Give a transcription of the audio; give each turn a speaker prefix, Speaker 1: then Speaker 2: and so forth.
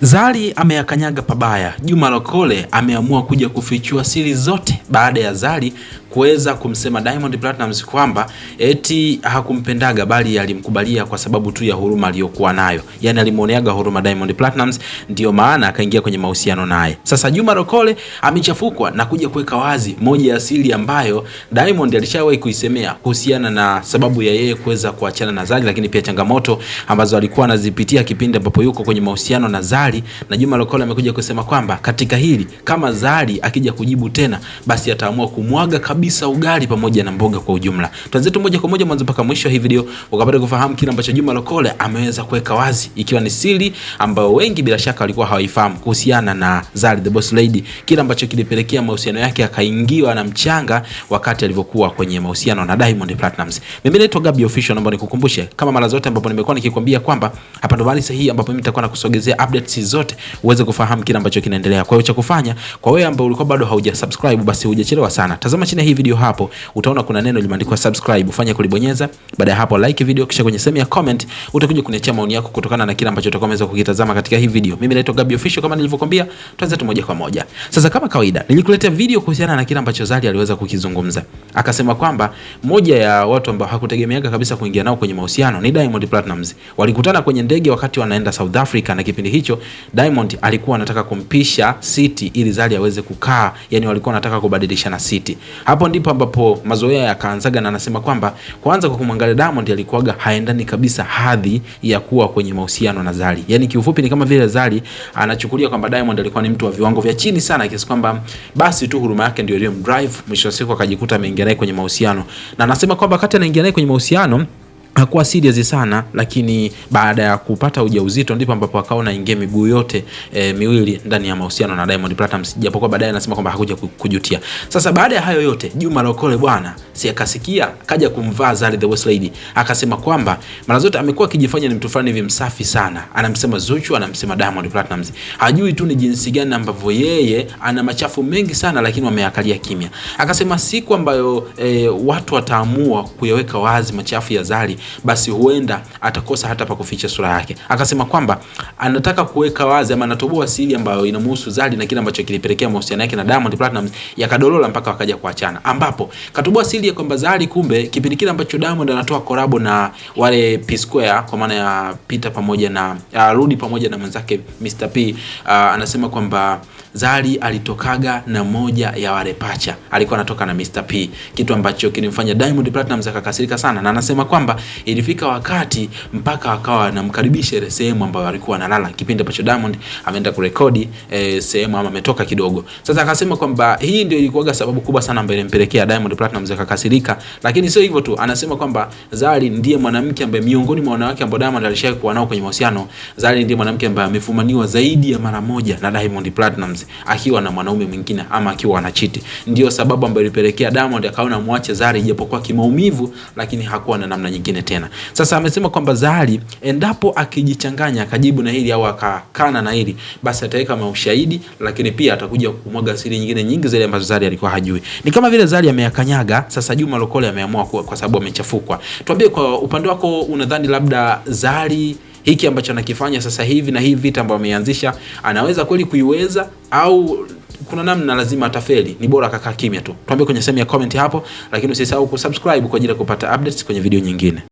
Speaker 1: Zari ameyakanyaga pabaya. Juma Lokole ameamua kuja kufichua siri zote baada ya Zari kuweza kumsema Diamond Platnumz kwamba eti hakumpendaga bali alimkubalia kwa sababu tu ya huruma aliyokuwa nayo. Yaani alimuoneaga huruma Diamond Platnumz, ndio maana akaingia kwenye mahusiano naye. Sasa Juma Lokole amechafukwa na kuja kuweka wazi moja ya siri ambayo Diamond alishawahi kuisemea kuhusiana na sababu ya yeye kuweza kuachana na Zari, lakini pia changamoto ambazo alikuwa anazipitia kipindi ambapo yuko kwenye mahusiano na Zari. Na Juma Lokole amekuja kusema kwamba katika hili kama Zari akija kujibu tena basi ataamua kumwaga kabisa ugali pamoja na mboga kwa ujumla. Tuanze tu moja kwa moja mwanzo mpaka mwisho hii video ukapata kufahamu kile ambacho Juma Lokole ameweza kuweka wazi, ikiwa ni siri ambayo wengi bila shaka walikuwa hawaifahamu kuhusiana na Zari the Boss Lady, kile ambacho kilipelekea mahusiano yake akaingiwa na mchanga wakati alivyokuwa kwenye mahusiano na Diamond Platnumz. Mimi naitwa Gabby Official, naomba nikukumbushe kama mara zote ambapo nimekuwa nikikwambia kwamba hapa ndo mahali sahihi ambapo mimi nitakuwa nakusogezea updates zote uweze kufahamu kile ambacho kinaendelea. Kwa hiyo cha kufanya kwa wewe ambao ulikuwa bado haujasubscribe, basi hujachelewa sana. Tazama chini ya hii video hapo, utaona kuna neno limeandikwa subscribe, ufanye kulibonyeza. Baada ya hapo like video, kisha kwenye sehemu ya comment utakuja kuniachia maoni yako kutokana na kile ambacho utakuwa umeweza kukitazama katika hii video. Mimi naitwa Gabby Official kama nilivyokuambia, tuanze tu moja kwa moja. Sasa kama kawaida, nilikuletea video kuhusiana na kile ambacho Zari aliweza kukizungumza. Akasema kwamba moja ya watu ambao hakutegemeaga kabisa kuingia nao kwenye mahusiano ni Diamond Platnumz. Walikutana kwenye ndege wakati wanaenda South Africa, na kipindi hicho Diamond alikuwa anataka kumpisha siti ili Zari aweze kukaa, yani walikuwa wanataka kubadilishana siti. Hapo ndipo ambapo mazoea yakaanzaga, na anasema kwamba kwanza kwa kumwangalia Diamond alikuwaga haendani kabisa hadhi ya kuwa kwenye mahusiano na Zari. Yani kiufupi ni kama vile Zari anachukulia kwamba Diamond alikuwa ni mtu wa viwango vya chini sana, kiasi kwamba basi tu huruma yake ndio ile drive, mwisho wa siku akajikuta ameingia naye kwenye mahusiano. Na anasema kwamba wakati anaingia naye kwenye mahusiano hakuwa serious sana, lakini baada ya kupata ujauzito ndipo ambapo akaona ingie miguu yote miwili ndani ya mahusiano na Diamond Platnumz, japokuwa baadaye anasema kwamba hakuja kujutia. Sasa baada ya hayo yote Juma Lokole bwana si akasikia kaja kumvaa Zari the Boss Lady, akasema kwamba mara zote amekuwa akijifanya ni mtu fulani hivi msafi sana, anamsema Zuchu, anamsema Diamond Platnumz, hajui tu ni jinsi gani ambavyo yeye ana machafu mengi sana, lakini wameakalia kimya. Akasema siku ambayo watu wataamua kuyaweka wazi machafu ya Zari, basi huenda atakosa hata pa kuficha sura yake. Akasema kwamba anataka kuweka wazi ama anatoboa siri ambayo inamhusu Zari na kile ambacho kilipelekea mahusiano yake na Diamond Platnumz yakadolola mpaka wakaja kuachana, ambapo katoboa siri ya kwamba Zari kumbe kipindi kile ambacho Diamond anatoa collab na wale P Square, kwa maana ya Peter pamoja na Rudy pamoja na mwenzake Mr P, anasema kwamba Zari alitokaga na moja ya wale pacha, alikuwa anatoka na Mr P, kitu ambacho kilimfanya Diamond Platnumz akakasirika sana, na anasema kwamba ilifika wakati mpaka akawa anamkaribisha ile sehemu ambayo alikuwa analala kipindi ambacho Diamond ameenda kurekodi sehemu ama ametoka kidogo. Sasa akasema kwamba hii ndio ilikuwa sababu kubwa sana ambayo ilimpelekea Diamond Platnumz akakasirika, lakini sio hivyo tu. Anasema kwamba Zari ndiye mwanamke ambaye miongoni mwa wanawake ambao Diamond alishawahi kuwa nao kwenye mahusiano, Zari ndiye mwanamke ambaye amefumaniwa zaidi ya mara moja na Diamond Platnumz akiwa na mwanaume mwingine ama akiwa anachiti. Ndio sababu ambayo ilipelekea Diamond akaona muache Zari, japokuwa kimaumivu, lakini hakuwa na namna nyingine tena. Sasa amesema kwamba Zari endapo akijichanganya akajibu na hili au akakana na hili, basi ataweka maushahidi, lakini pia atakuja kumwaga siri nyingine nyingi zile ambazo Zari alikuwa hajui. Ni kama vile Zari ameyakanyaga. Sasa Juma Lokole ameamua kwa sababu amechafukwa. Tuambie kwa upande wako, unadhani labda Zari hiki ambacho anakifanya sasa hivi na hii vita ambayo ameanzisha anaweza kweli kuiweza, au kuna namna lazima atafeli, ni bora akakaa kimya tu? Tuambie kwenye sehemu ya comment hapo, lakini usisahau kusubscribe kwa ajili ya kupata updates kwenye video nyingine.